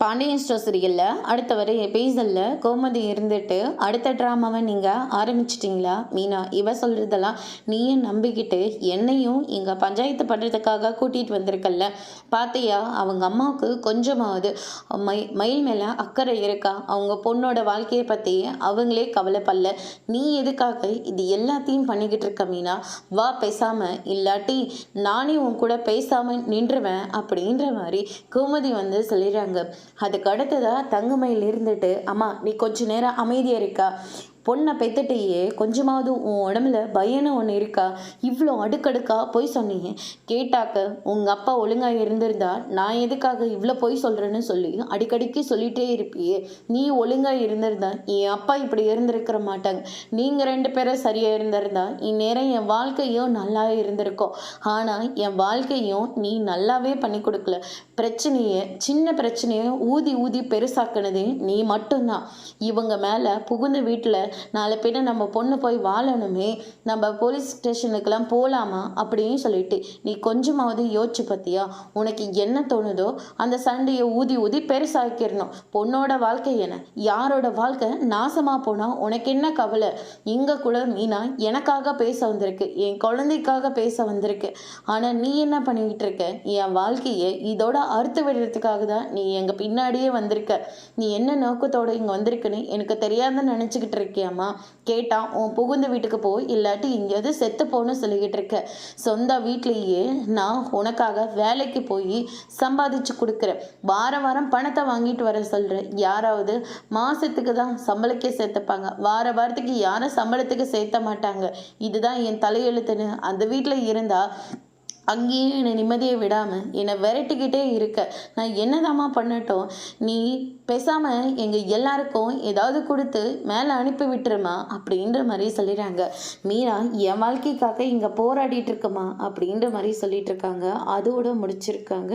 Pandian store சீரியலில் அடுத்த வர எபிசோடில் கோமதி இருந்துட்டு அடுத்த ட்ராமாவை நீங்கள் ஆரம்பிச்சிட்டிங்களா மீனா? இவ சொல்கிறதெல்லாம் நீயே நம்பிக்கிட்டு என்னையும் இங்கே பஞ்சாயத்து பண்ணுறதுக்காக கூட்டிகிட்டு வந்திருக்கல்ல, பார்த்தியா அவங்க அம்மாவுக்கு கொஞ்சமாவது மயில் மேலே அக்கறை இருக்கா? அவங்க பொண்ணோட வாழ்க்கையை பற்றி அவங்களே கவலைப்படல. நீ எதுக்காக இது எல்லாத்தையும் பண்ணிக்கிட்டு இருக்க மீனா? வா பேசாமல், இல்லாட்டி நானே உன் கூட பேசாமல் நின்றுவேன் அப்படின்ற மாதிரி கோமதி வந்து சொல்லிடுறாங்க. அதுக்கு அடுத்ததாக தங்கமயில் இருந்துட்டு, அம்மா நீ கொஞ்ச நேரம் அமைதியாக இருக்கா? பொண்ணை பெத்துட்டையே கொஞ்சமாவது உன் உடம்புல பயன்னு ஒன்று இருக்கா? இவ்வளோ அடுக்கடுக்கா பொய் சொன்னீங்க. கேட்டாக்க உங்கள் அப்பா ஒழுங்காக இருந்திருந்தா நான் எதுக்காக இவ்வளோ பொய் சொல்கிறேன்னு சொல்லி அடிக்கடிக்கு சொல்லிகிட்டே இருப்பியே. நீ ஒழுங்காக இருந்திருந்தா என் அப்பா இப்படி இருந்திருக்கிற மாட்டாங்க. நீங்கள் 2 பேரும் சரியாக இருந்திருந்தா இந்நேரம் என் வாழ்க்கையும் நல்லா இருந்திருக்கும். ஆனால் என் வாழ்க்கையும் நீ நல்லாவே பண்ணி கொடுக்கல. பிரச்சனையை, சின்ன பிரச்சனையை ஊதி ஊதி பெருசாக்குனதே நீ மட்டும்தான். இவங்க மேலே புகுந்த வீட்டில் நாலு பேர் நம்ம பொண்ணு போய் வாழணுமே, நம்ம போலீஸ் ஸ்டேஷனுக்கெல்லாம் போகலாமா அப்படின்னு சொல்லிட்டு நீ கொஞ்சமாவது யோசிச்சு பார்த்தியா? உனக்கு என்ன தோணுதோ அந்த சண்டையை ஊதி ஊதி பெருசாக்கிடணும். பொண்ணோட வாழ்க்கை என்ன, யாரோட வாழ்க்கை நாசமாக போனால் உனக்கு என்ன கவலை? இங்கே கூட மீனா எனக்காக பேச வந்திருக்கு, என் குழந்தைக்காக பேச வந்திருக்கு. ஆனால் நீ என்ன பண்ணிக்கிட்டு இருக்க? என் வாழ்க்கையை இதோட அறுத்து விடுறதுக்காக தான் நீ எங்கள் பின்னாடியே வந்திருக்க. நீ என்ன நோக்கத்தோடு இங்கே வந்திருக்குன்னு எனக்கு தெரியாதுன்னு நினச்சிக்கிட்டு இருக்கியாம்மா? கேட்டால் உன் புகுந்த வீட்டுக்கு போய், இல்லாட்டி இங்கேயாவது செத்து போன்னு சொல்லிக்கிட்டு இருக்க. சொந்த வீட்லேயே நான் உனக்காக வேலைக்கு போய் சம்பாதிச்சு கொடுக்குறேன். வாரம் பணத்தை வாங்கிட்டு வர சொல்கிறேன். யாராவது மாதத்துக்கு தான் சம்பளக்கே சேர்த்துப்பாங்க, வாரத்துக்கு யாரும் சம்பளத்துக்கு சேர்த்த மாட்டாங்க. இதுதான் என் தலையெழுத்துன்னு அந்த வீட்டில் இருந்தால் அங்கேயே என்னை நிம்மதியை விடாமல் என்னை விரட்டிக்கிட்டே இருக்க. நான் என்னதாம்மா பண்ணட்டும்? நீ பேசாமல் எங்கள் எல்லாருக்கும் ஏதாவது கொடுத்து மேலே அனுப்பி விட்டுருமா அப்படின்ற மாதிரி சொல்லிடுறாங்க. மீரா என் வாழ்க்கைக்காக இங்கே போராடிட்டு இருக்குமா அப்படின்ற மாதிரி சொல்லிட்டு இருக்காங்க. அதோட முடிச்சிருக்காங்க.